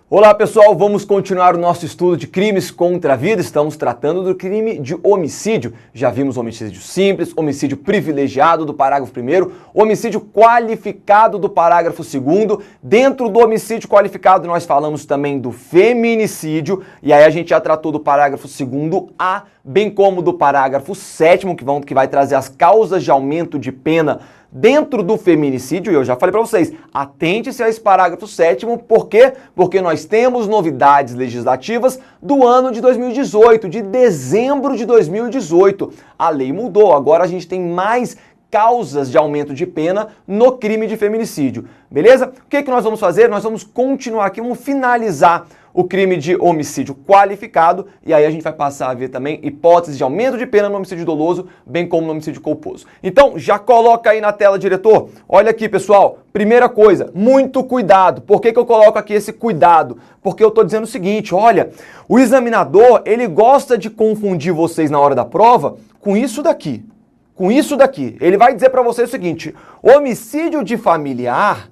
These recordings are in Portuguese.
Olá pessoal, vamos continuar o nosso estudo de crimes contra a vida. Estamos tratando do crime de homicídio. Já vimos homicídio simples, homicídio privilegiado do parágrafo 1º, homicídio qualificado do parágrafo 2º. Dentro do homicídio qualificado nós falamos também do feminicídio, e aí a gente já tratou do parágrafo 2º-A, bem como do parágrafo 7º, que vai trazer as causas de aumento de pena dentro do feminicídio. E eu já falei para vocês, atente-se a esse parágrafo 7º, por quê? Porque nós temos novidades legislativas do ano de 2018, de dezembro de 2018. A lei mudou, agora a gente tem mais causas de aumento de pena no crime de feminicídio, beleza? O que nós vamos fazer? Nós vamos continuar aqui, vamos finalizar o crime de homicídio qualificado, e aí a gente vai passar a ver também hipóteses de aumento de pena no homicídio doloso, bem como no homicídio culposo. Então, já coloca aí na tela, diretor. Olha aqui, pessoal. Primeira coisa, muito cuidado. Por que eu coloco aqui esse cuidado? Porque eu tô dizendo o seguinte, olha, o examinador, ele gosta de confundir vocês na hora da prova com isso daqui. Com isso daqui. Ele vai dizer para vocês o seguinte, homicídio de familiar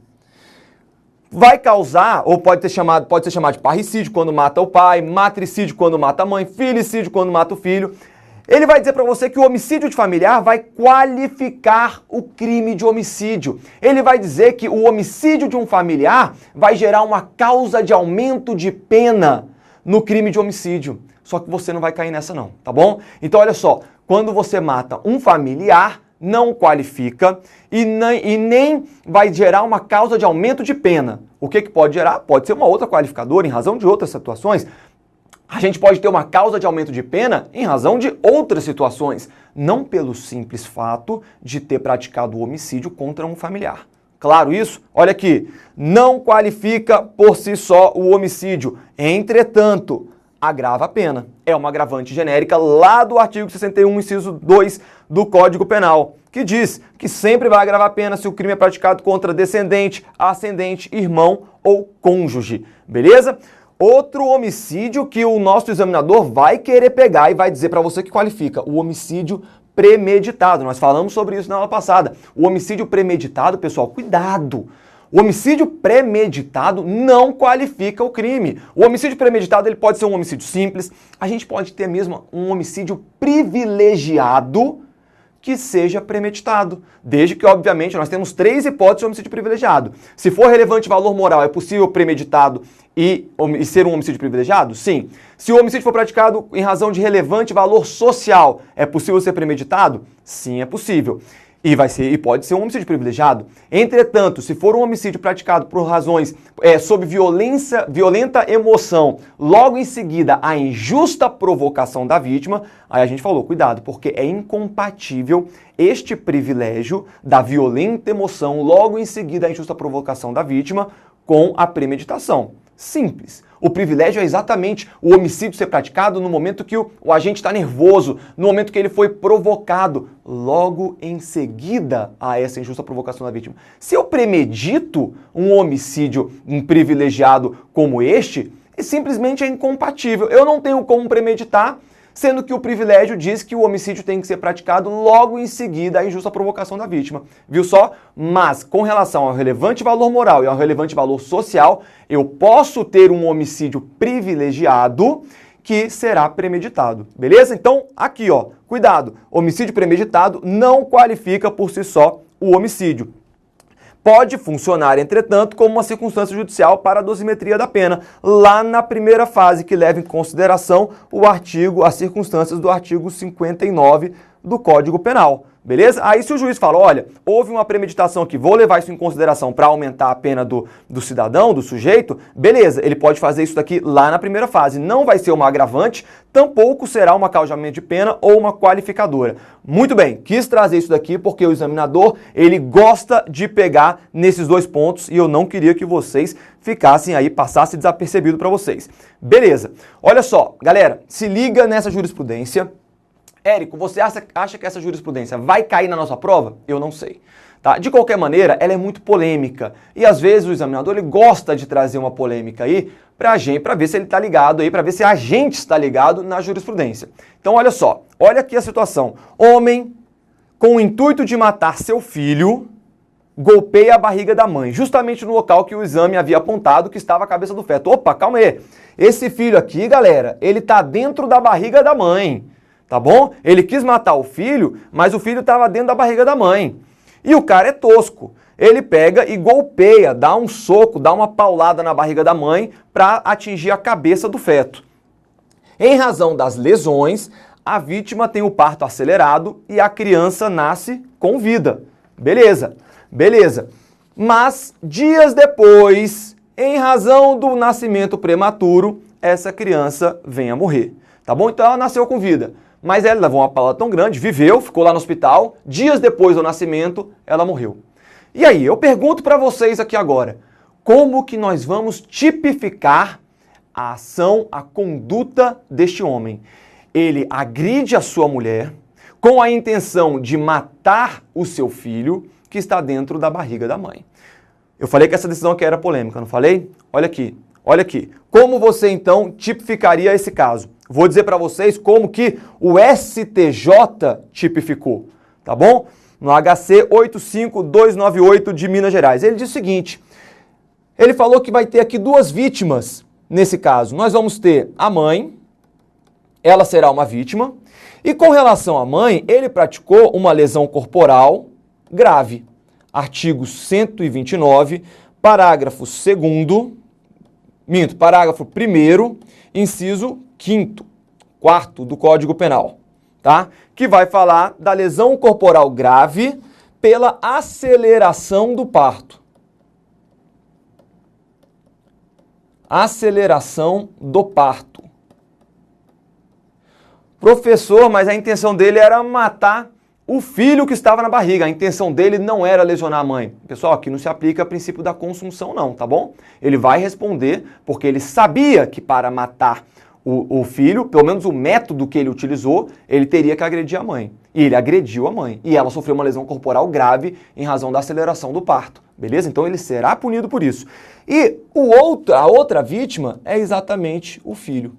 vai causar, ou pode ser chamado de parricídio quando mata o pai, matricídio quando mata a mãe, filicídio quando mata o filho. Ele vai dizer para você que o homicídio de familiar vai qualificar o crime de homicídio. Ele vai dizer que o homicídio de um familiar vai gerar uma causa de aumento de pena no crime de homicídio. Só que você não vai cair nessa não, tá bom? Então olha só, quando você mata um familiar, não qualifica e nem vai gerar uma causa de aumento de pena. O que pode gerar? Pode ser uma outra qualificadora em razão de outras situações. A gente pode ter uma causa de aumento de pena em razão de outras situações, não pelo simples fato de ter praticado o homicídio contra um familiar. Claro isso? Olha aqui, não qualifica por si só o homicídio. Entretanto, agrava a pena. É uma agravante genérica lá do artigo 61, inciso 2 do Código Penal, que diz que sempre vai agravar a pena se o crime é praticado contra descendente, ascendente, irmão ou cônjuge. Beleza? Outro homicídio que o nosso examinador vai querer pegar e vai dizer para você que qualifica, o homicídio premeditado. Nós falamos sobre isso na aula passada. O homicídio premeditado, pessoal, cuidado! O homicídio premeditado não qualifica o crime. O homicídio premeditado ele pode ser um homicídio simples, a gente pode ter mesmo um homicídio privilegiado que seja premeditado, desde que, obviamente, nós temos 3 hipóteses de homicídio privilegiado. Se for relevante valor moral, é possível premeditado e ser um homicídio privilegiado? Sim. Se o homicídio for praticado em razão de relevante valor social, é possível ser premeditado? Sim, é possível. E pode ser um homicídio privilegiado. Entretanto, se for um homicídio praticado por razões sob violenta emoção, logo em seguida a injusta provocação da vítima, aí a gente falou, cuidado, porque é incompatível este privilégio da violenta emoção, logo em seguida a injusta provocação da vítima, com a premeditação. Simples. O privilégio é exatamente o homicídio ser praticado no momento que o agente está nervoso, no momento que ele foi provocado, logo em seguida a essa injusta provocação da vítima. Se eu premedito um homicídio privilegiado como este, simplesmente é incompatível. Eu não tenho como premeditar, sendo que o privilégio diz que o homicídio tem que ser praticado logo em seguida à injusta provocação da vítima. Viu só? Mas, com relação ao relevante valor moral e ao relevante valor social, eu posso ter um homicídio privilegiado que será premeditado. Beleza? Então, aqui, ó, cuidado. Homicídio premeditado não qualifica por si só o homicídio. Pode funcionar, entretanto, como uma circunstância judicial para a dosimetria da pena, lá na primeira fase, que leva em consideração as circunstâncias do artigo 59 do Código Penal. Beleza? Aí se o juiz fala, olha, houve uma premeditação aqui, vou levar isso em consideração para aumentar a pena do cidadão, do sujeito, beleza, ele pode fazer isso daqui lá na primeira fase. Não vai ser uma agravante, tampouco será uma causa de aumento de pena ou uma qualificadora. Muito bem, quis trazer isso daqui porque o examinador, ele gosta de pegar nesses 2 pontos e eu não queria que vocês ficassem aí, passasse desapercebido para vocês. Beleza, olha só, galera, se liga nessa jurisprudência. Érico, você acha que essa jurisprudência vai cair na nossa prova? Eu não sei. Tá? De qualquer maneira, ela é muito polêmica. E às vezes o examinador ele gosta de trazer uma polêmica aí para ver se ele está ligado aí, para ver se a gente está ligado na jurisprudência. Então olha só, olha aqui a situação. Homem com o intuito de matar seu filho golpeia a barriga da mãe, justamente no local que o exame havia apontado que estava a cabeça do feto. Opa, calma aí. Esse filho aqui, galera, ele tá dentro da barriga da mãe, tá bom? Ele quis matar o filho, mas o filho estava dentro da barriga da mãe. E o cara é tosco. Ele pega e golpeia, dá um soco, dá uma paulada na barriga da mãe para atingir a cabeça do feto. Em razão das lesões, a vítima tem o parto acelerado e a criança nasce com vida. Beleza, beleza. Mas dias depois, em razão do nascimento prematuro, essa criança vem a morrer. Tá bom? Então ela nasceu com vida. Mas ela levou uma paulada tão grande, viveu, ficou lá no hospital. Dias depois do nascimento, ela morreu. E aí, eu pergunto para vocês aqui agora, como que nós vamos tipificar a ação, a conduta deste homem? Ele agride a sua mulher com a intenção de matar o seu filho que está dentro da barriga da mãe. Eu falei que essa decisão aqui era polêmica, não falei? Olha aqui, olha aqui. Como você então tipificaria esse caso? Vou dizer para vocês como que o STJ tipificou, tá bom? No HC 85298 de Minas Gerais. Ele diz o seguinte, ele falou que vai ter aqui duas vítimas nesse caso. Nós vamos ter a mãe, ela será uma vítima, e com relação à mãe, ele praticou uma lesão corporal grave. Artigo 129, parágrafo 2º, parágrafo 1º, inciso 5º, 4º do Código Penal, tá? Que vai falar da lesão corporal grave pela aceleração do parto. Aceleração do parto. Professor, mas a intenção dele era matar o filho que estava na barriga. A intenção dele não era lesionar a mãe. Pessoal, aqui não se aplica o princípio da consunção não, tá bom? Ele vai responder porque ele sabia que para matar o filho, pelo menos o método que ele utilizou, ele teria que agredir a mãe. E ele agrediu a mãe. E ela sofreu uma lesão corporal grave em razão da aceleração do parto. Beleza? Então ele será punido por isso. E a outra vítima é exatamente o filho.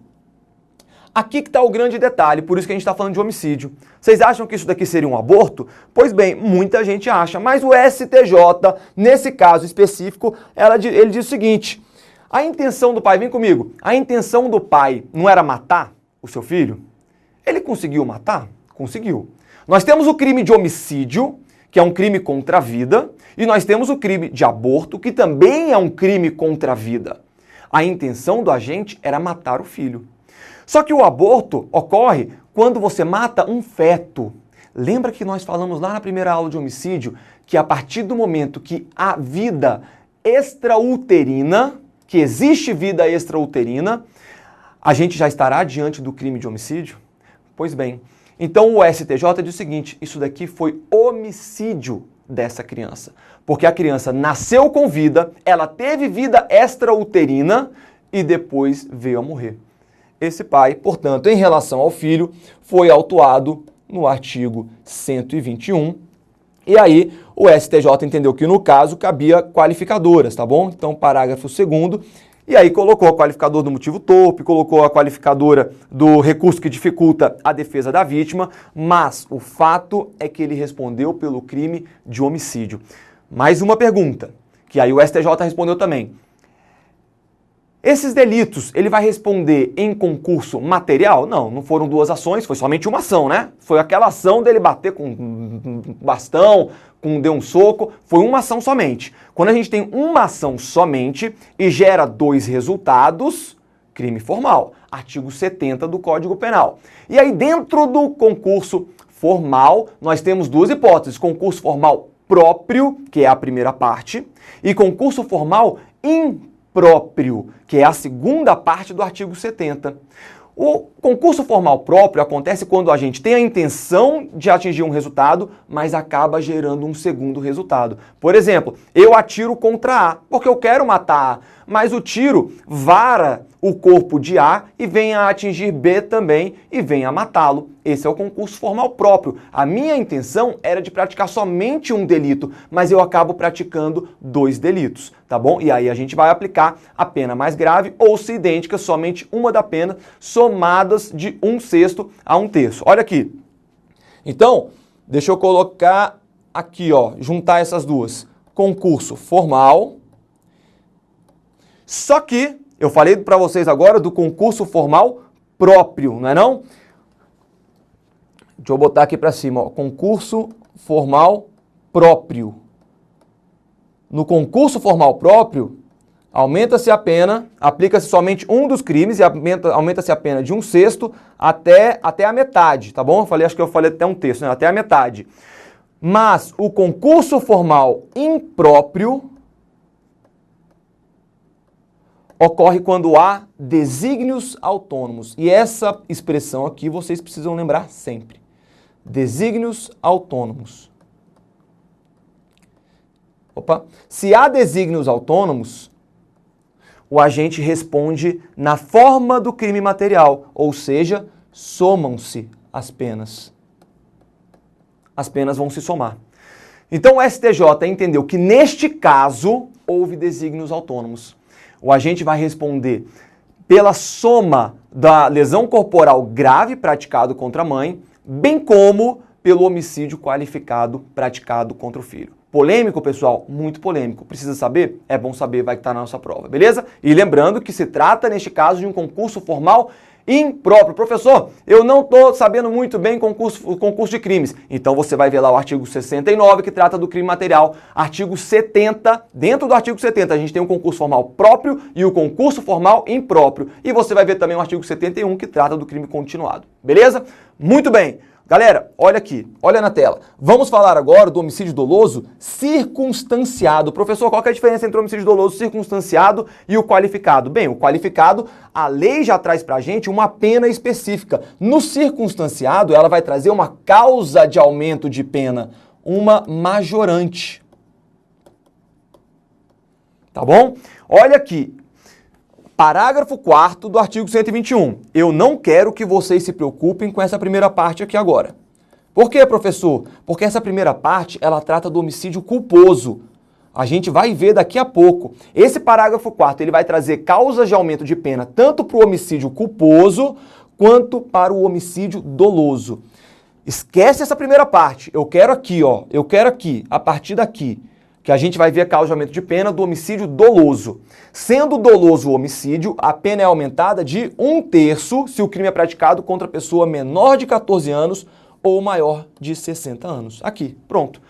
Aqui que está o grande detalhe, por isso que a gente está falando de homicídio. Vocês acham que isso daqui seria um aborto? Pois bem, muita gente acha. Mas o STJ, nesse caso específico, ele diz o seguinte... A intenção do pai, vem comigo, a intenção do pai não era matar o seu filho? Ele conseguiu matar? Conseguiu. Nós temos o crime de homicídio, que é um crime contra a vida, e nós temos o crime de aborto, que também é um crime contra a vida. A intenção do agente era matar o filho. Só que o aborto ocorre quando você mata um feto. Lembra que nós falamos lá na primeira aula de homicídio que a partir do momento que a vida extrauterina, que existe vida extrauterina, a gente já estará diante do crime de homicídio? Pois bem, então o STJ diz o seguinte, isso daqui foi homicídio dessa criança, porque a criança nasceu com vida, ela teve vida extrauterina e depois veio a morrer. Esse pai, portanto, em relação ao filho, foi autuado no artigo 121, e aí o STJ entendeu que no caso cabia qualificadoras, tá bom? Então parágrafo 2º, e aí colocou a qualificadora do motivo torpe, colocou a qualificadora do recurso que dificulta a defesa da vítima, mas o fato é que ele respondeu pelo crime de homicídio. Mais uma pergunta, que aí o STJ respondeu também. Esses delitos, ele vai responder em concurso material? Não, não foram duas ações, foi somente uma ação, né? Foi aquela ação dele bater com um bastão, deu um soco, foi uma ação somente. Quando a gente tem uma ação somente e gera dois resultados, crime formal, artigo 70 do Código Penal. E aí dentro do concurso formal, nós temos duas hipóteses, concurso formal próprio, que é a primeira parte, e concurso formal impróprio, que é a segunda parte do artigo 70. O concurso formal próprio acontece quando a gente tem a intenção de atingir um resultado, mas acaba gerando um segundo resultado. Por exemplo, eu atiro contra A, porque eu quero matar A, mas o tiro vara o corpo de A e vem a atingir B também e vem a matá-lo. Esse é o concurso formal próprio. A minha intenção era de praticar somente um delito, mas eu acabo praticando dois delitos, tá bom? E aí a gente vai aplicar a pena mais grave ou, se idêntica, somente uma da pena, somadas de 1/6 a 1/3. Olha aqui. Então, deixa eu colocar aqui, ó, juntar essas duas. concurso formal. Só que eu falei para vocês agora do concurso formal próprio, não é não? Deixa eu botar aqui para cima, ó, concurso formal próprio. No concurso formal próprio, aumenta-se a pena, aplica-se somente um dos crimes e aumenta-se a pena de 1/6 até a metade, tá bom? Acho que eu falei até um terço, né? Até a metade. Mas o concurso formal impróprio ocorre quando há desígnios autônomos. E essa expressão aqui vocês precisam lembrar sempre. Desígnios autônomos. Opa! Se há desígnios autônomos, o agente responde na forma do crime material, ou seja, somam-se as penas. As penas vão se somar. Então o STJ entendeu que neste caso houve desígnios autônomos. O agente vai responder pela soma da lesão corporal grave praticado contra a mãe, bem como pelo homicídio qualificado praticado contra o filho. Polêmico, pessoal? Muito polêmico. Precisa saber? É bom saber, vai estar na nossa prova, beleza? E lembrando que se trata, neste caso, de um concurso formal impróprio. Professor, eu não estou sabendo muito bem concurso de crimes. Então você vai ver lá o artigo 69, que trata do crime material. Artigo 70, dentro do artigo 70, a gente tem um concurso formal próprio e o concurso formal impróprio. E você vai ver também o artigo 71, que trata do crime continuado. Beleza? Muito bem. Galera, olha aqui, olha na tela. Vamos falar agora do homicídio doloso circunstanciado. Professor, qual que é a diferença entre o homicídio doloso circunstanciado e o qualificado? Bem, o qualificado, a lei já traz pra gente uma pena específica. No circunstanciado, ela vai trazer uma causa de aumento de pena, uma majorante. Tá bom? Olha aqui. Parágrafo 4º do artigo 121. Eu não quero que vocês se preocupem com essa primeira parte aqui agora. Por quê, professor? Porque essa primeira parte, ela trata do homicídio culposo. A gente vai ver daqui a pouco. Esse parágrafo 4º, ele vai trazer causas de aumento de pena tanto para o homicídio culposo quanto para o homicídio doloso. Esquece essa primeira parte. Eu quero aqui, ó. Eu quero aqui, a partir daqui, que a gente vai ver a causa de aumento de pena do homicídio doloso. Sendo doloso o homicídio, a pena é aumentada de 1/3 se o crime é praticado contra pessoa menor de 14 anos ou maior de 60 anos. Aqui, pronto.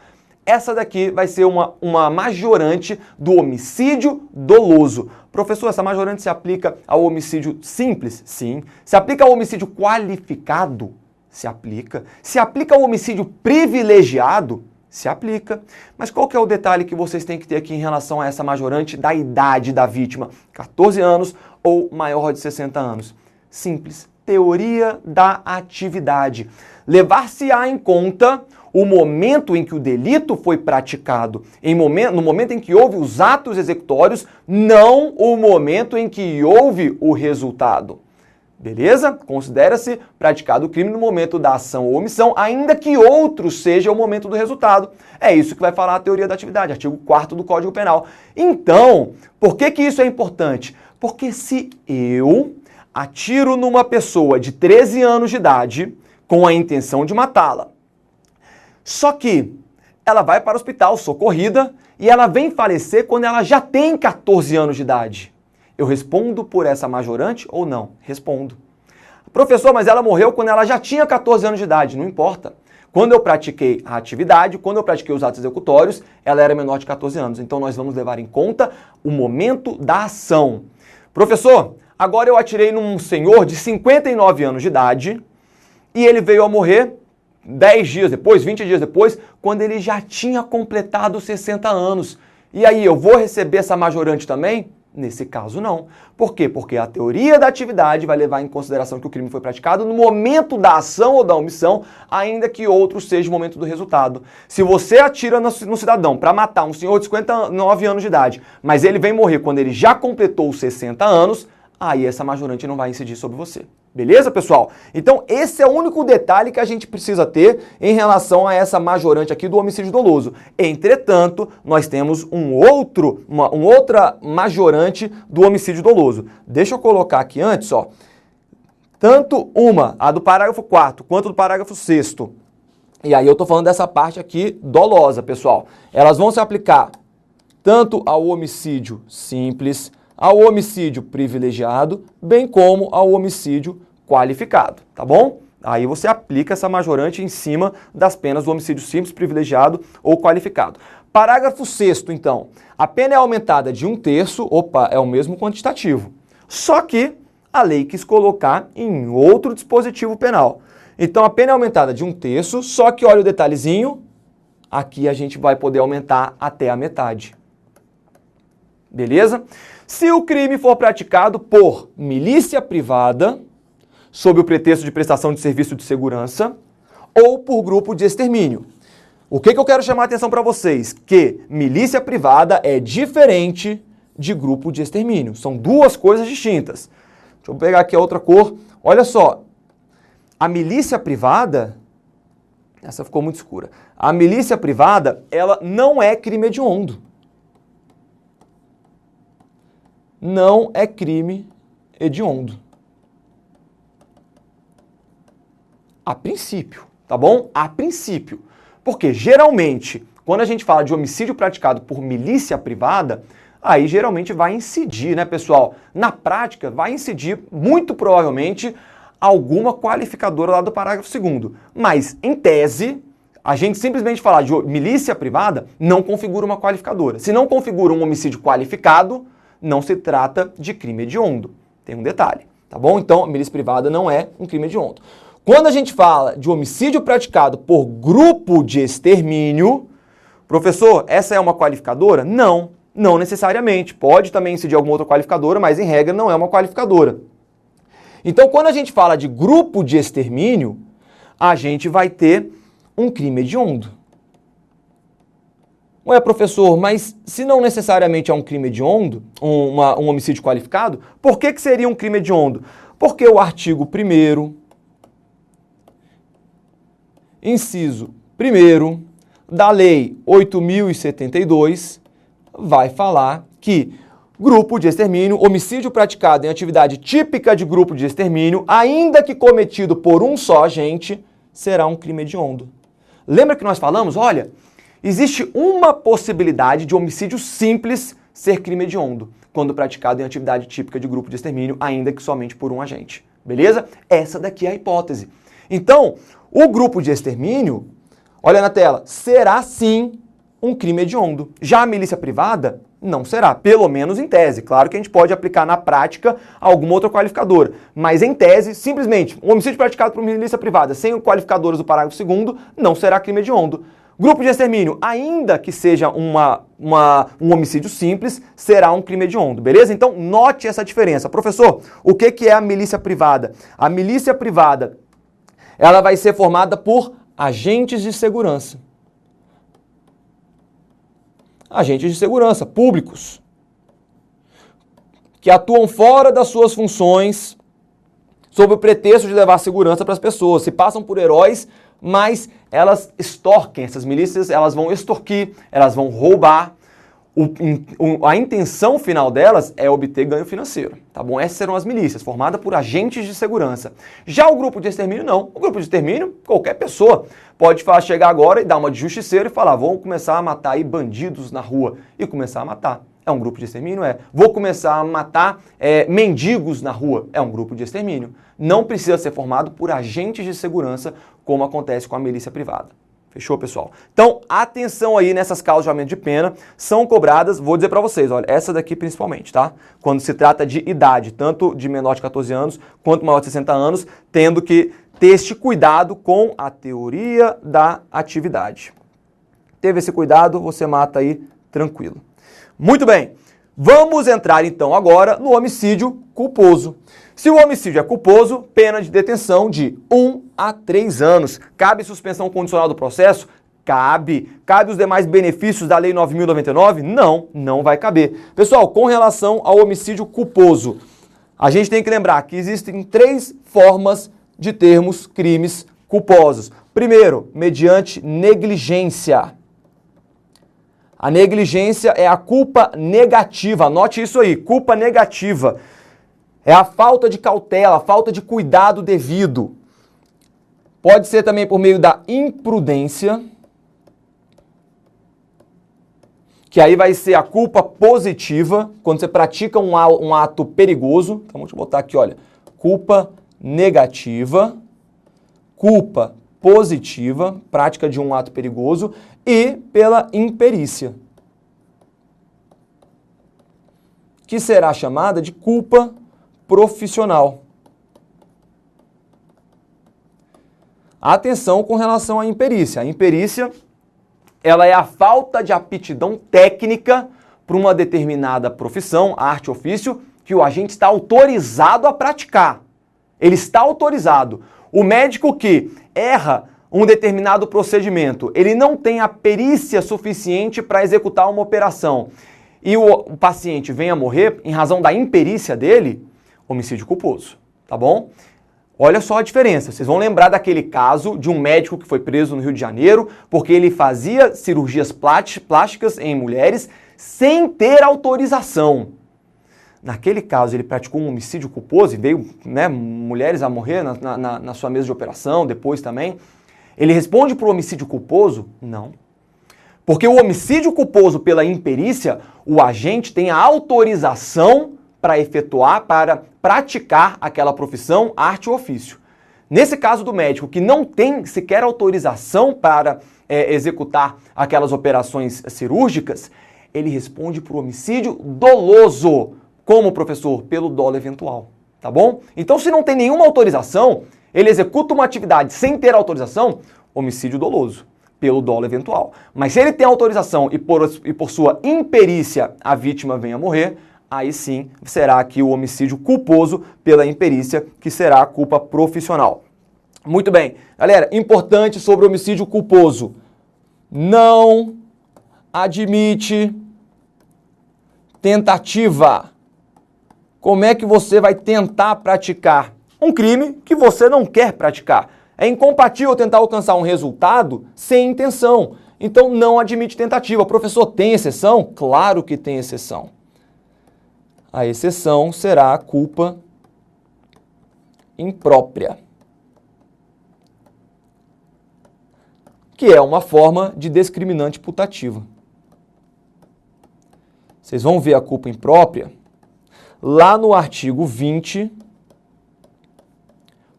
Essa daqui vai ser uma majorante do homicídio doloso. Professor, essa majorante se aplica ao homicídio simples? Sim. Se aplica ao homicídio qualificado? Se aplica. Se aplica ao homicídio privilegiado? Se aplica. Mas qual que é o detalhe que vocês têm que ter aqui em relação a essa majorante da idade da vítima? 14 anos ou maior de 60 anos? Simples. Teoria da atividade. Levar-se-á em conta o momento em que o delito foi praticado, no momento em que houve os atos executórios, não o momento em que houve o resultado. Beleza? Considera-se praticado o crime no momento da ação ou omissão, ainda que outro seja o momento do resultado. É isso que vai falar a teoria da atividade, artigo 4º do Código Penal. Então, por que isso é importante? Porque se eu atiro numa pessoa de 13 anos de idade com a intenção de matá-la, só que ela vai para o hospital socorrida e ela vem falecer quando ela já tem 14 anos de idade. Eu respondo por essa majorante ou não? Respondo. Professor, mas ela morreu quando ela já tinha 14 anos de idade. Não importa. Quando eu pratiquei a atividade, quando eu pratiquei os atos executórios, ela era menor de 14 anos. Então nós vamos levar em conta o momento da ação. Professor, agora eu atirei num senhor de 59 anos de idade e ele veio a morrer 10 dias depois, 20 dias depois, quando ele já tinha completado 60 anos. E aí, eu vou receber essa majorante também? Nesse caso, não. Por quê? Porque a teoria da atividade vai levar em consideração que o crime foi praticado no momento da ação ou da omissão, ainda que outro seja o momento do resultado. Se você atira no cidadão para matar um senhor de 59 anos de idade, mas ele vem morrer quando ele já completou os 60 anos, aí essa majorante não vai incidir sobre você. Beleza, pessoal? Então, esse é o único detalhe que a gente precisa ter em relação a essa majorante aqui do homicídio doloso. Entretanto, nós temos uma outra majorante do homicídio doloso. Deixa eu colocar aqui antes, ó. Tanto a do parágrafo 4º, quanto do parágrafo 6º. E aí eu tô falando dessa parte aqui dolosa, pessoal. Elas vão se aplicar tanto ao homicídio simples, ao homicídio privilegiado, bem como ao homicídio qualificado, tá bom? Aí você aplica essa majorante em cima das penas do homicídio simples, privilegiado ou qualificado. Parágrafo 6º, então. A pena é aumentada de 1/3, é o mesmo quantitativo. Só que a lei quis colocar em outro dispositivo penal. Então a pena é aumentada de 1/3, só que olha o detalhezinho, aqui a gente vai poder aumentar até a metade. Beleza? Se o crime for praticado por milícia privada, sob o pretexto de prestação de serviço de segurança, ou por grupo de extermínio. O que eu quero chamar a atenção para vocês? Que milícia privada é diferente de grupo de extermínio. São duas coisas distintas. Deixa eu pegar aqui a outra cor. Olha só. A milícia privada... Essa ficou muito escura. A milícia privada, ela não é crime hediondo. Não é crime hediondo. A princípio, tá bom? A princípio. Porque geralmente, quando a gente fala de homicídio praticado por milícia privada, aí geralmente vai incidir, né, pessoal? Na prática, vai incidir, muito provavelmente, alguma qualificadora lá do parágrafo 2º. Mas, em tese, a gente simplesmente falar de milícia privada não configura uma qualificadora. Se não configura um homicídio qualificado, não se trata de crime hediondo. Tem um detalhe, tá bom? Então, a milícia privada não é um crime hediondo. Quando a gente fala de homicídio praticado por grupo de extermínio, professor, essa é uma qualificadora? Não, não necessariamente. Pode também incidir alguma outra qualificadora, mas em regra não é uma qualificadora. Então, quando a gente fala de grupo de extermínio, a gente vai ter um crime hediondo. Ué, professor, mas se não necessariamente é um crime hediondo, um homicídio qualificado, por que seria um crime hediondo? Porque o artigo 1º, inciso 1º da Lei 8.072 vai falar que grupo de extermínio, homicídio praticado em atividade típica de grupo de extermínio, ainda que cometido por um só agente, será um crime hediondo. Lembra que nós falamos, olha, existe uma possibilidade de homicídio simples ser crime hediondo, quando praticado em atividade típica de grupo de extermínio, ainda que somente por um agente. Beleza? Essa daqui é a hipótese. Então, o grupo de extermínio, olha na tela, será sim um crime hediondo. Já a milícia privada não será, pelo menos em tese. Claro que a gente pode aplicar na prática alguma outra qualificadora, mas em tese, simplesmente, um homicídio praticado por milícia privada sem qualificadoras do parágrafo 2º não será crime hediondo. Grupo de extermínio, ainda que seja um homicídio simples, será um crime hediondo, beleza? Então, note essa diferença. Professor, o que é a milícia privada? A milícia privada, ela vai ser formada por agentes de segurança. Agentes de segurança públicos, que atuam fora das suas funções sob o pretexto de levar segurança para as pessoas. Se passam por heróis, mas elas extorquem, essas milícias, elas vão extorquir, elas vão roubar. A intenção final delas é obter ganho financeiro, tá bom? Essas serão as milícias, formadas por agentes de segurança. Já o grupo de extermínio, não. O grupo de extermínio, qualquer pessoa pode chegar agora e dar uma de justiceiro e falar, vou começar a matar aí bandidos na rua e começar a matar. É um grupo de extermínio? É. Vou começar a matar mendigos na rua? É um grupo de extermínio. Não precisa ser formado por agentes de segurança, como acontece com a milícia privada. Fechou, pessoal? Então, atenção aí nessas causas de aumento de pena, são cobradas, vou dizer para vocês, olha, essa daqui principalmente, tá? Quando se trata de idade, tanto de menor de 14 anos, quanto maior de 60 anos, tendo que ter este cuidado com a teoria da atividade. Teve esse cuidado, você mata aí tranquilo. Muito bem, vamos entrar então agora no homicídio culposo. Se o homicídio é culposo, pena de detenção de 1 a 3 anos. Cabe suspensão condicional do processo? Cabe. Cabe os demais benefícios da Lei 9.099? Não, não vai caber. Pessoal, com relação ao homicídio culposo, a gente tem que lembrar que existem 3 formas de termos crimes culposos. Primeiro, mediante negligência. A negligência é a culpa negativa. Anote isso aí, culpa negativa. É a falta de cautela, a falta de cuidado devido. Pode ser também por meio da imprudência que aí vai ser a culpa positiva, quando você pratica um ato perigoso. Então, vamos botar aqui, olha, culpa negativa, culpa positiva, prática de um ato perigoso, e pela imperícia, que será chamada de culpa profissional. Atenção com relação à imperícia. A imperícia, ela é a falta de aptidão técnica para uma determinada profissão, arte, ofício, que o agente está autorizado a praticar. Ele está autorizado. O médico que erra um determinado procedimento, ele não tem a perícia suficiente para executar uma operação e o paciente vem a morrer em razão da imperícia dele, homicídio culposo, tá bom? Olha só a diferença. Vocês vão lembrar daquele caso de um médico que foi preso no Rio de Janeiro porque ele fazia cirurgias plásticas em mulheres sem ter autorização. Naquele caso, ele praticou um homicídio culposo e veio, né, mulheres a morrer na sua mesa de operação, depois também. Ele responde por homicídio culposo? Não. Porque o homicídio culposo pela imperícia, o agente tem a autorização para efetuar, para praticar aquela profissão, arte ou ofício. Nesse caso do médico que não tem sequer autorização para executar aquelas operações cirúrgicas, ele responde por homicídio doloso. Como, professor? Pelo dolo eventual, tá bom? Então, se não tem nenhuma autorização, ele executa uma atividade sem ter autorização, homicídio doloso, pelo dolo eventual. Mas se ele tem autorização e por sua imperícia a vítima venha a morrer, aí sim será aqui o homicídio culposo pela imperícia, que será a culpa profissional. Muito bem. Galera, importante sobre o homicídio culposo. Não admite tentativa. Como é que você vai tentar praticar um crime que você não quer praticar? É incompatível tentar alcançar um resultado sem intenção. Então não admite tentativa. Professor, tem exceção? Claro que tem exceção. A exceção será a culpa imprópria, que é uma forma de discriminante putativa. Vocês vão ver a culpa imprópria lá no artigo 20,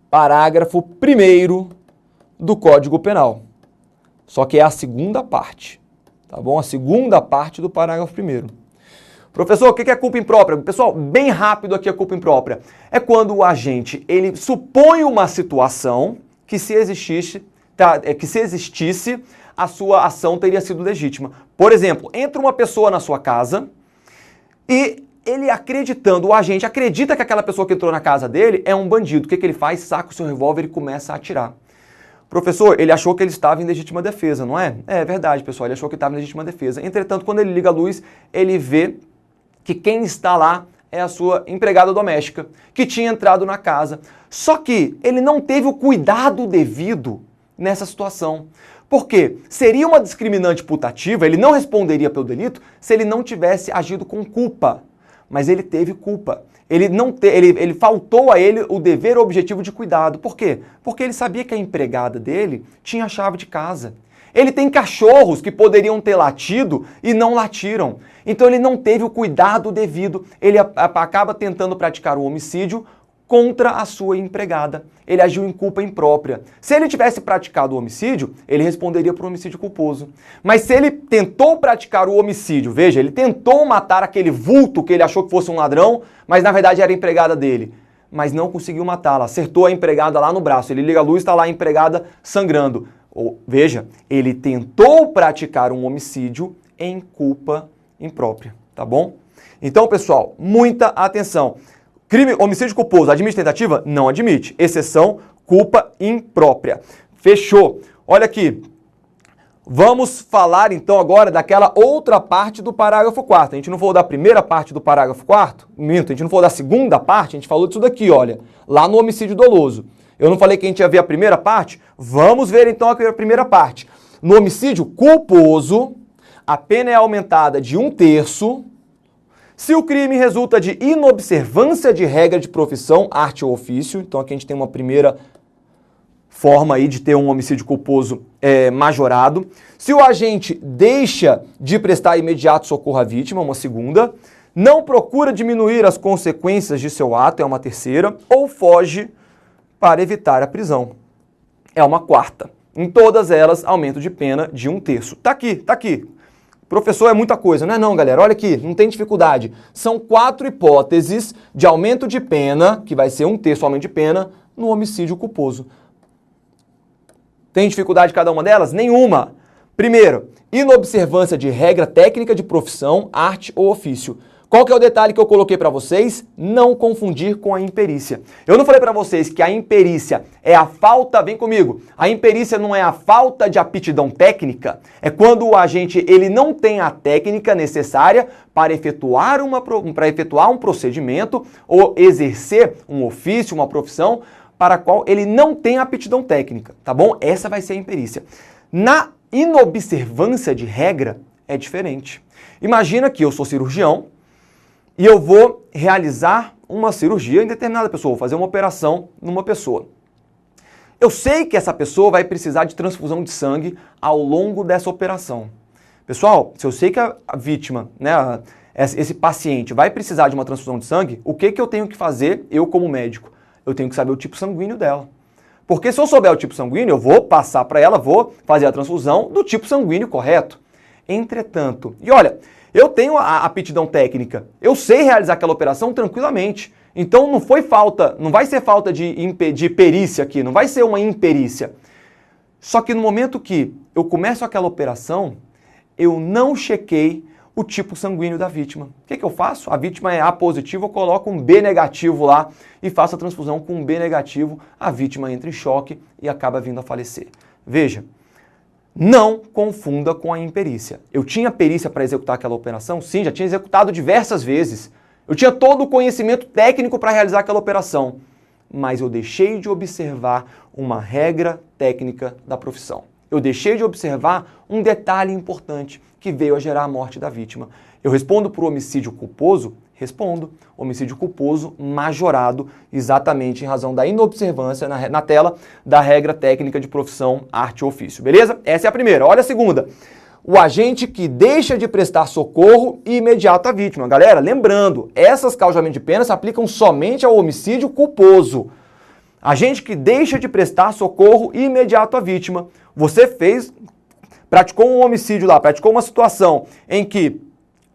parágrafo 1º do Código Penal. Só que é a segunda parte, tá bom? A segunda parte do parágrafo 1º. Professor, o que é culpa imprópria? Pessoal, bem rápido aqui a culpa imprópria. É quando o agente, ele supõe uma situação que se existisse, a sua ação teria sido legítima. Por exemplo, entra uma pessoa na sua casa e ele acreditando, o agente acredita que aquela pessoa que entrou na casa dele é um bandido. O que ele faz? Saca o seu revólver e começa a atirar. Professor, ele achou que ele estava em legítima defesa, não é? É verdade, pessoal, ele achou que estava em legítima defesa. Entretanto, quando ele liga a luz, ele vê que quem está lá é a sua empregada doméstica, que tinha entrado na casa. Só que ele não teve o cuidado devido nessa situação. Por quê? Seria uma discriminante putativa, ele não responderia pelo delito se ele não tivesse agido com culpa. Mas ele teve culpa. Ele faltou a ele o dever objetivo de cuidado. Por quê? Porque ele sabia que a empregada dele tinha a chave de casa. Ele tem cachorros que poderiam ter latido e não latiram. Então ele não teve o cuidado devido. Ele acaba tentando praticar o homicídio contra a sua empregada. Ele agiu em culpa imprópria. Se ele tivesse praticado o homicídio, ele responderia por homicídio culposo. Mas se ele tentou praticar o homicídio, veja, ele tentou matar aquele vulto que ele achou que fosse um ladrão, mas na verdade era a empregada dele. Mas não conseguiu matá-la, acertou a empregada lá no braço. Ele liga a luz e está lá a empregada sangrando. Veja, ele tentou praticar um homicídio em culpa imprópria, tá bom? Então, pessoal, muita atenção. Crime, homicídio culposo, admite tentativa? Não admite. Exceção, culpa imprópria. Fechou. Olha aqui. Vamos falar então agora daquela outra parte do parágrafo 4º. A gente não falou da primeira parte do parágrafo 4º? Minto, a gente não falou da segunda parte, a gente falou disso daqui, olha. Lá no homicídio doloso. Eu não falei que a gente ia ver a primeira parte? Vamos ver então a primeira parte. No homicídio culposo, a pena é aumentada de 1/3 se o crime resulta de inobservância de regra de profissão, arte ou ofício. Então aqui a gente tem uma primeira forma aí de ter um homicídio culposo majorado. Se o agente deixa de prestar imediato socorro à vítima, uma segunda. Não procura diminuir as consequências de seu ato, é uma terceira. Ou foge para evitar a prisão, é uma quarta. Em todas elas, aumento de pena de 1/3. Tá aqui, tá aqui. Professor, é muita coisa. Não é não, galera. Olha aqui, não tem dificuldade. São 4 hipóteses de aumento de pena, que vai ser 1/3 aumento de pena, no homicídio culposo. Tem dificuldade cada uma delas? Nenhuma. Primeiro, inobservância de regra técnica de profissão, arte ou ofício. Qual que é o detalhe que eu coloquei para vocês? Não confundir com a imperícia. Eu não falei para vocês que a imperícia é a falta, vem comigo, a imperícia não é a falta de aptidão técnica, é quando o agente ele não tem a técnica necessária para efetuar um procedimento ou exercer um ofício, uma profissão para a qual ele não tem aptidão técnica, tá bom? Essa vai ser a imperícia. Na inobservância de regra é diferente. Imagina que eu sou cirurgião, e eu vou realizar uma cirurgia em determinada pessoa, vou fazer uma operação numa pessoa. Eu sei que essa pessoa vai precisar de transfusão de sangue ao longo dessa operação. Pessoal, se eu sei que a vítima, né, esse paciente vai precisar de uma transfusão de sangue, o que eu tenho que fazer, eu como médico? Eu tenho que saber o tipo sanguíneo dela. Porque se eu souber o tipo sanguíneo, eu vou passar para ela, vou fazer a transfusão do tipo sanguíneo correto. Entretanto, e olha, eu tenho a aptidão técnica, eu sei realizar aquela operação tranquilamente. Então não vai ser falta de perícia aqui, não vai ser uma imperícia. Só que no momento que eu começo aquela operação, eu não chequei o tipo sanguíneo da vítima. O que eu faço? A vítima é A positivo, eu coloco um B negativo lá e faço a transfusão com um B negativo, a vítima entra em choque e acaba vindo a falecer. Veja, não confunda com a imperícia. Eu tinha perícia para executar aquela operação? Sim, já tinha executado diversas vezes. Eu tinha todo o conhecimento técnico para realizar aquela operação, mas eu deixei de observar uma regra técnica da profissão. Eu deixei de observar um detalhe importante que veio a gerar a morte da vítima. Eu respondo por homicídio culposo? Respondo. Homicídio culposo majorado exatamente em razão da inobservância na tela da regra técnica de profissão, arte ou ofício. Beleza? Essa é a primeira. Olha a segunda. O agente que deixa de prestar socorro imediato à vítima. Galera, lembrando, essas causas de aumento de pena se aplicam somente ao homicídio culposo. Agente que deixa de prestar socorro imediato à vítima. Você praticou um homicídio lá, praticou uma situação em que,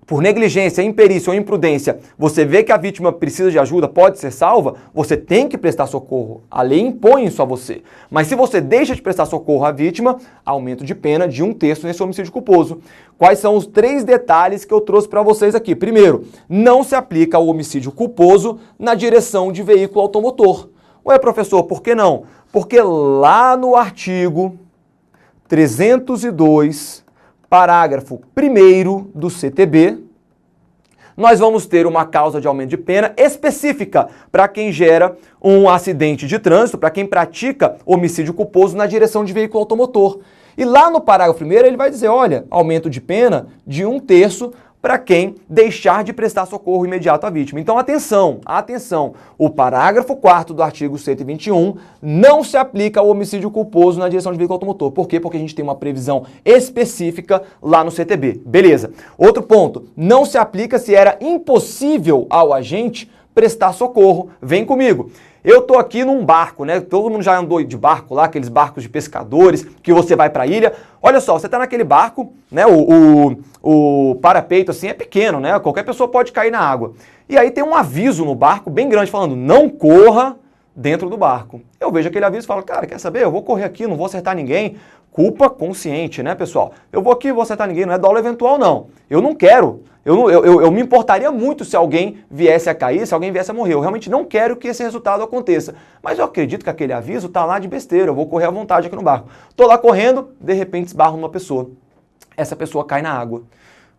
por negligência, imperícia ou imprudência, você vê que a vítima precisa de ajuda, pode ser salva, você tem que prestar socorro. A lei impõe isso a você. Mas se você deixa de prestar socorro à vítima, aumento de pena de 1/3 nesse homicídio culposo. Quais são os 3 detalhes que eu trouxe para vocês aqui? Primeiro, não se aplica o homicídio culposo na direção de veículo automotor. Ué, professor, por que não? Porque lá no artigo 302, parágrafo 1º do CTB, nós vamos ter uma causa de aumento de pena específica para quem gera um acidente de trânsito, para quem pratica homicídio culposo na direção de veículo automotor. E lá no parágrafo 1º ele vai dizer, olha, aumento de pena de 1/3 para quem deixar de prestar socorro imediato à vítima. Então, atenção, atenção, o parágrafo 4º do artigo 121 não se aplica ao homicídio culposo na direção de veículo automotor. Por quê? Porque a gente tem uma previsão específica lá no CTB. Beleza. Outro ponto, não se aplica se era impossível ao agente prestar socorro. Vem comigo. Eu tô aqui num barco, né? Todo mundo já andou de barco lá, aqueles barcos de pescadores, que você vai pra ilha. Olha só, você tá naquele barco, né? O parapeito assim é pequeno, né? Qualquer pessoa pode cair na água. E aí tem um aviso no barco bem grande falando, não corra dentro do barco. Eu vejo aquele aviso e falo, cara, quer saber? Eu vou correr aqui, não vou acertar ninguém. Culpa consciente, né, pessoal? Eu vou aqui, vou acertar ninguém, não é dolo eventual, não. Eu não quero. Eu me importaria muito se alguém viesse a cair, se alguém viesse a morrer. Eu realmente não quero que esse resultado aconteça. Mas eu acredito que aquele aviso tá lá de besteira. Eu vou correr à vontade aqui no barco. Tô lá correndo, de repente esbarro numa pessoa. Essa pessoa cai na água.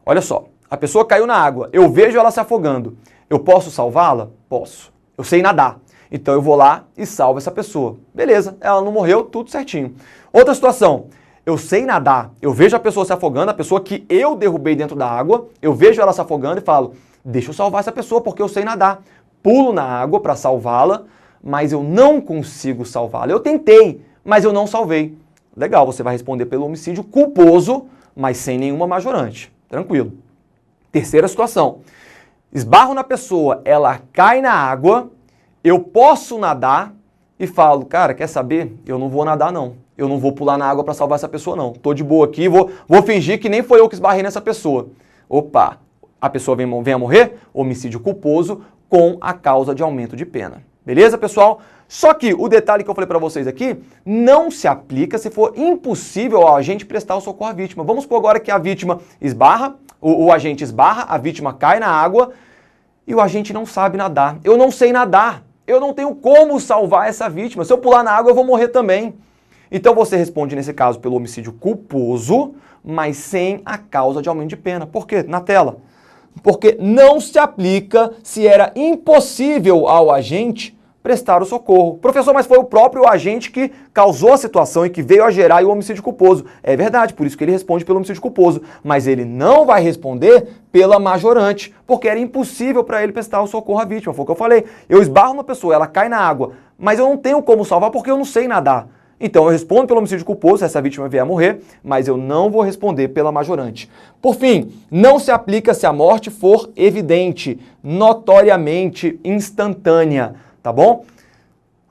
Olha só, a pessoa caiu na água. Eu vejo ela se afogando. Eu posso salvá-la? Posso. Eu sei nadar. Então eu vou lá e salvo essa pessoa. Beleza, ela não morreu, tudo certinho. Outra situação, eu sei nadar, eu vejo a pessoa se afogando, a pessoa que eu derrubei dentro da água, eu vejo ela se afogando e falo, deixa eu salvar essa pessoa porque eu sei nadar. Pulo na água para salvá-la, mas eu não consigo salvá-la. Eu tentei, mas eu não salvei. Legal, você vai responder pelo homicídio culposo, mas sem nenhuma majorante. Tranquilo. Terceira situação. Esbarro na pessoa, ela cai na água, eu posso nadar e falo, cara, quer saber? Eu não vou nadar não. Eu não vou pular na água para salvar essa pessoa não. Tô de boa aqui, vou fingir que nem foi eu que esbarrei nessa pessoa. Opa, a pessoa vem a morrer? Homicídio culposo com a causa de aumento de pena. Beleza, pessoal? Só que o detalhe que eu falei para vocês aqui não se aplica se for impossível ao agente prestar o socorro à vítima. Vamos supor agora que a vítima esbarra, o agente esbarra, a vítima cai na água e o agente não sabe nadar. Eu não sei nadar, eu não tenho como salvar essa vítima. Se eu pular na água, eu vou morrer também. Então você responde, nesse caso, pelo homicídio culposo, mas sem a causa de aumento de pena. Por quê? Na tela. Porque não se aplica se era impossível ao agente prestar o socorro. Professor, mas foi o próprio agente que causou a situação e que veio a gerar o homicídio culposo. É verdade, por isso que ele responde pelo homicídio culposo. Mas ele não vai responder pela majorante, porque era impossível para ele prestar o socorro à vítima. Foi o que eu falei. Eu esbarro uma pessoa, ela cai na água, mas eu não tenho como salvar porque eu não sei nadar. Então eu respondo pelo homicídio culposo se essa vítima vier a morrer, mas eu não vou responder pela majorante. Por fim, não se aplica se a morte for evidente, notoriamente instantânea, tá bom?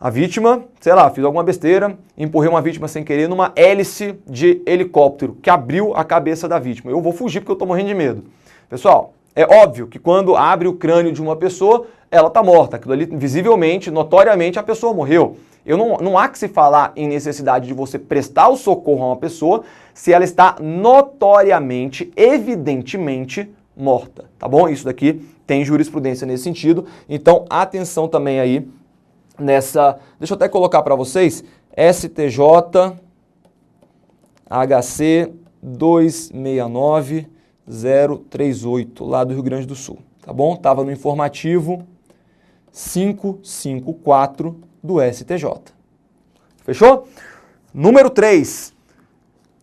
A vítima, sei lá, fiz alguma besteira, empurrei uma vítima sem querer numa hélice de helicóptero que abriu a cabeça da vítima. Eu vou fugir porque eu tô morrendo de medo. Pessoal, é óbvio que quando abre o crânio de uma pessoa, ela tá morta. Aquilo ali, visivelmente, notoriamente, a pessoa morreu. Não há que se falar em necessidade de você prestar o socorro a uma pessoa se ela está notoriamente, evidentemente morta, tá bom? Isso daqui tem jurisprudência nesse sentido, então atenção também aí nessa... Deixa eu até colocar para vocês, STJ HC 269038, lá do Rio Grande do Sul, tá bom? Tava no informativo 554 do STJ. Fechou? Número 3.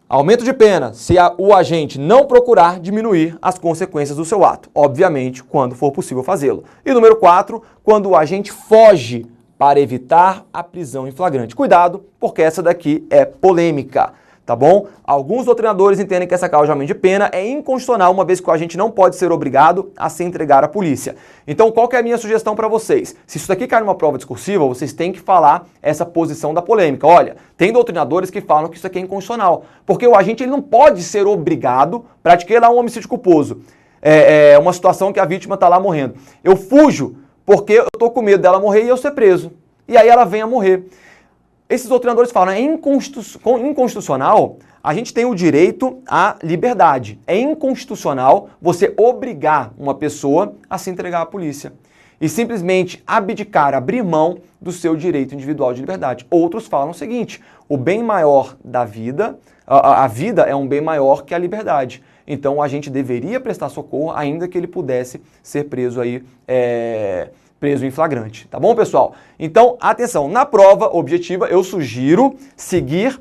Aumento de pena se o agente não procurar diminuir as consequências do seu ato. Obviamente, quando for possível fazê-lo. E número 4, quando o agente foge para evitar a prisão em flagrante. Cuidado, porque essa daqui é polêmica. Tá bom? Alguns doutrinadores entendem que essa causa de aumento de pena é inconstitucional, uma vez que o agente não pode ser obrigado a se entregar à polícia. Então, qual que é a minha sugestão para vocês? Se isso daqui cai numa prova discursiva, vocês têm que falar essa posição da polêmica. Olha, tem doutrinadores que falam que isso aqui é inconstitucional, porque o agente ele não pode ser obrigado a praticar lá um homicídio culposo. É uma situação que a vítima está lá morrendo. Eu fujo porque eu estou com medo dela morrer e eu ser preso. E aí ela vem a morrer. Esses doutrinadores falam, é inconstitucional, a gente tem o direito à liberdade. É inconstitucional você obrigar uma pessoa a se entregar à polícia e simplesmente abdicar, abrir mão do seu direito individual de liberdade. Outros falam o seguinte, o bem maior da vida, a vida é um bem maior que a liberdade. Então a gente deveria prestar socorro ainda que ele pudesse ser preso aí, preso em flagrante, tá bom, pessoal? Então, atenção, na prova objetiva eu sugiro seguir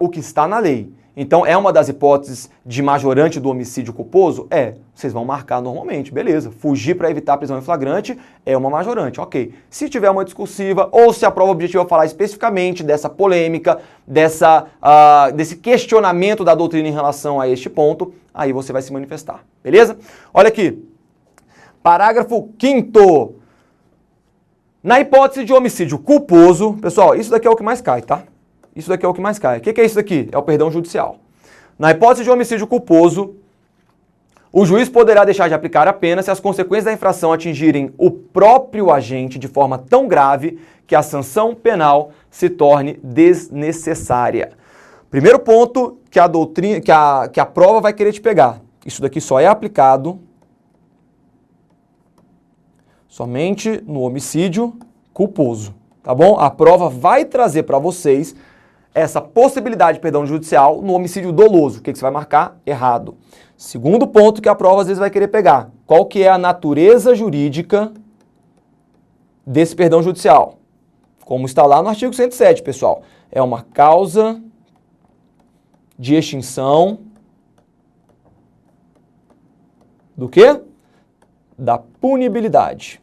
o que está na lei. Então, é uma das hipóteses de majorante do homicídio culposo? Vocês vão marcar normalmente, beleza. Fugir para evitar a prisão em flagrante é uma majorante, ok. Se tiver uma discursiva ou se a prova objetiva falar especificamente dessa polêmica, desse questionamento da doutrina em relação a este ponto, aí você vai se manifestar, beleza? Olha aqui, parágrafo 5º. Na hipótese de homicídio culposo, pessoal, isso daqui é o que mais cai, tá? Isso daqui é o que mais cai. O que é isso daqui? É o perdão judicial. Na hipótese de homicídio culposo, o juiz poderá deixar de aplicar a pena se as consequências da infração atingirem o próprio agente de forma tão grave que a sanção penal se torne desnecessária. Primeiro ponto que a doutrina, que a prova vai querer te pegar. Isso daqui só é aplicado somente no homicídio culposo, tá bom? A prova vai trazer para vocês essa possibilidade de perdão judicial no homicídio doloso. O que você vai marcar? Errado. Segundo ponto que a prova às vezes vai querer pegar. Qual que é a natureza jurídica desse perdão judicial? Como está lá no artigo 107, pessoal. É uma causa de extinção do quê? Da punibilidade.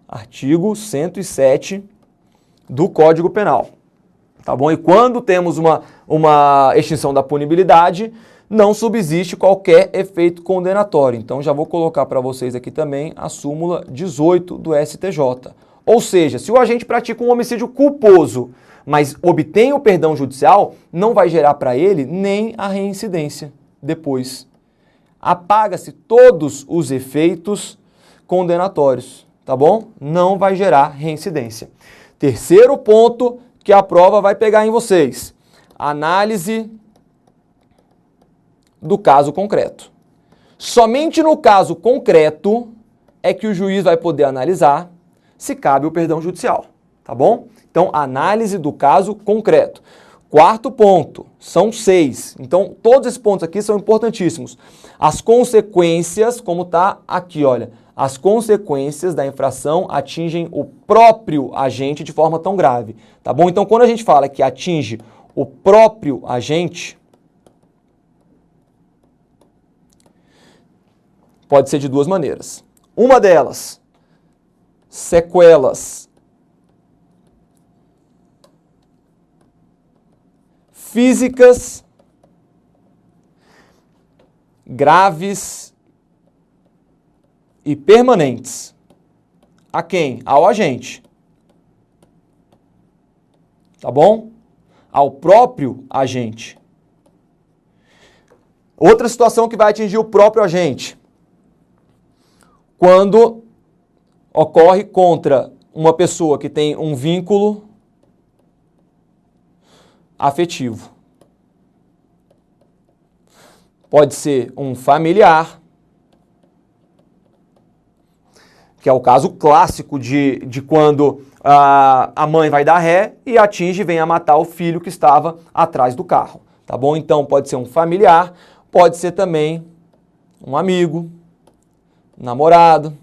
Artigo 107 do Código Penal. Tá bom? E quando temos uma extinção da punibilidade, não subsiste qualquer efeito condenatório. Então já vou colocar para vocês aqui também a súmula 18 do STJ. Ou seja, se o agente pratica um homicídio culposo, mas obtém o perdão judicial, não vai gerar para ele nem a reincidência depois. Apaga-se todos os efeitos condenatórios, tá bom? Não vai gerar reincidência. Terceiro ponto que a prova vai pegar em vocês: análise do caso concreto. Somente no caso concreto é que o juiz vai poder analisar se cabe o perdão judicial, tá bom? Então, análise do caso concreto. Quarto ponto, são 6. Então, todos esses pontos aqui são importantíssimos. As consequências, como está aqui, olha, as consequências da infração atingem o próprio agente de forma tão grave, tá bom? Então, quando a gente fala que atinge o próprio agente, pode ser de duas maneiras. Uma delas, sequelas físicas graves e permanentes. A quem? Ao agente. Tá bom? Ao próprio agente. Outra situação que vai atingir o próprio agente: quando ocorre contra uma pessoa que tem um vínculo afetivo. Pode ser um familiar, que é o caso clássico de quando a mãe vai dar ré e atinge e vem a matar o filho que estava atrás do carro, tá bom? Então pode ser um familiar, pode ser também um amigo, namorado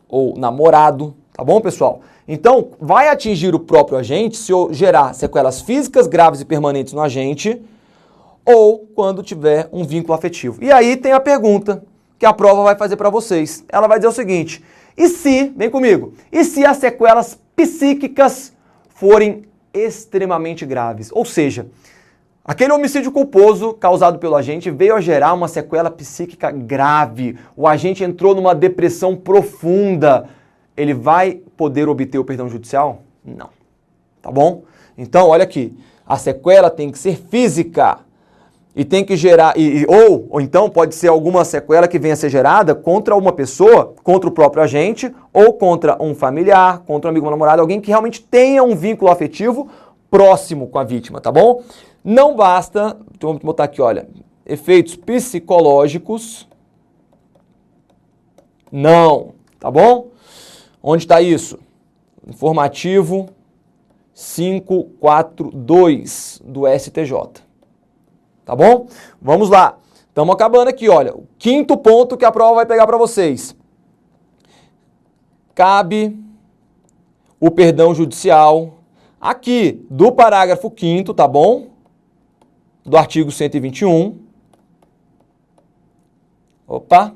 ou namorado, tá bom, pessoal? Então, vai atingir o próprio agente se gerar sequelas físicas graves e permanentes no agente ou quando tiver um vínculo afetivo. E aí tem a pergunta que a prova vai fazer para vocês. Ela vai dizer o seguinte: e se, vem comigo, e se as sequelas psíquicas forem extremamente graves? Ou seja, aquele homicídio culposo causado pelo agente veio a gerar uma sequela psíquica grave. O agente entrou numa depressão profunda. Ele vai poder obter o perdão judicial? Não. Tá bom? Então, olha aqui. A sequela tem que ser física. E tem que gerar... Ou então pode ser alguma sequela que venha a ser gerada contra uma pessoa, contra o próprio agente, ou contra um familiar, contra um amigo, um namorado, alguém que realmente tenha um vínculo afetivo próximo com a vítima, tá bom? Não basta... Então, vamos botar aqui, olha. Efeitos psicológicos. Não. Tá bom? Onde está isso? Informativo 542 do STJ. Tá bom? Vamos lá. Estamos acabando aqui, olha. O quinto ponto que a prova vai pegar para vocês. Cabe o perdão judicial aqui do parágrafo 5º, tá bom? Do artigo 121. Opa!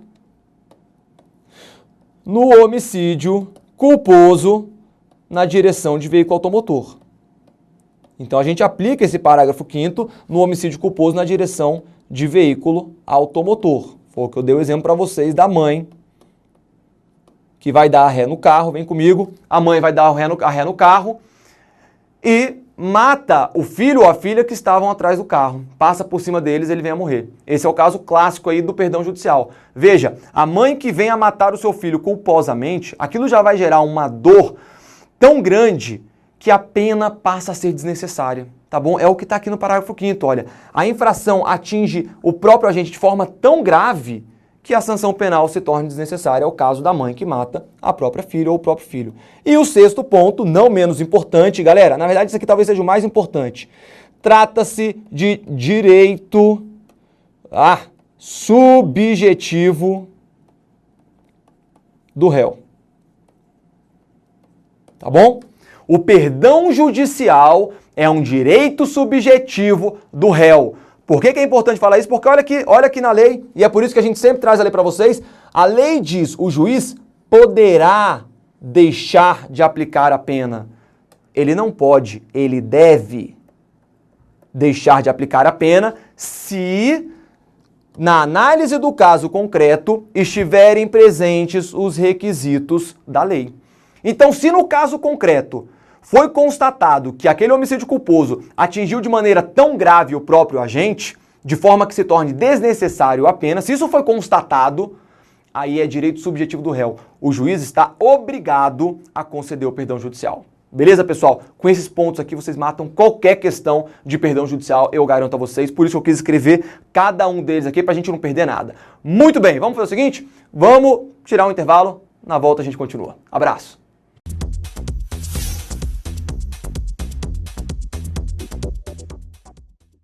No homicídio culposo na direção de veículo automotor. Então a gente aplica esse parágrafo 5º no homicídio culposo na direção de veículo automotor. Foi o que eu dei o exemplo para vocês da mãe que vai dar ré no carro, vem comigo, a mãe vai dar a ré no carro e mata o filho ou a filha que estavam atrás do carro. Passa por cima deles, ele vem a morrer. Esse é o caso clássico aí do perdão judicial. Veja, a mãe que vem a matar o seu filho culposamente, aquilo já vai gerar uma dor tão grande que a pena passa a ser desnecessária, tá bom? É o que está aqui no parágrafo 5º, olha. A infração atinge o próprio agente de forma tão grave que a sanção penal se torna desnecessária. É o caso da mãe que mata a própria filha ou o próprio filho. E o sexto ponto, não menos importante, galera, na verdade isso aqui talvez seja o mais importante. Trata-se de direito subjetivo do réu. Tá bom? O perdão judicial é um direito subjetivo do réu. Por que é importante falar isso? Porque olha aqui na lei, e é por isso que a gente sempre traz a lei para vocês, a lei diz, o juiz poderá deixar de aplicar a pena. Ele não pode, ele deve deixar de aplicar a pena se, na análise do caso concreto, estiverem presentes os requisitos da lei. Então, se no caso concreto foi constatado que aquele homicídio culposo atingiu de maneira tão grave o próprio agente, de forma que se torne desnecessário a pena, se isso foi constatado, aí é direito subjetivo do réu. O juiz está obrigado a conceder o perdão judicial. Beleza, pessoal? Com esses pontos aqui, vocês matam qualquer questão de perdão judicial, eu garanto a vocês. Por isso que eu quis escrever cada um deles aqui, pra gente não perder nada. Muito bem, vamos fazer o seguinte? Vamos tirar um intervalo, na volta a gente continua. Abraço!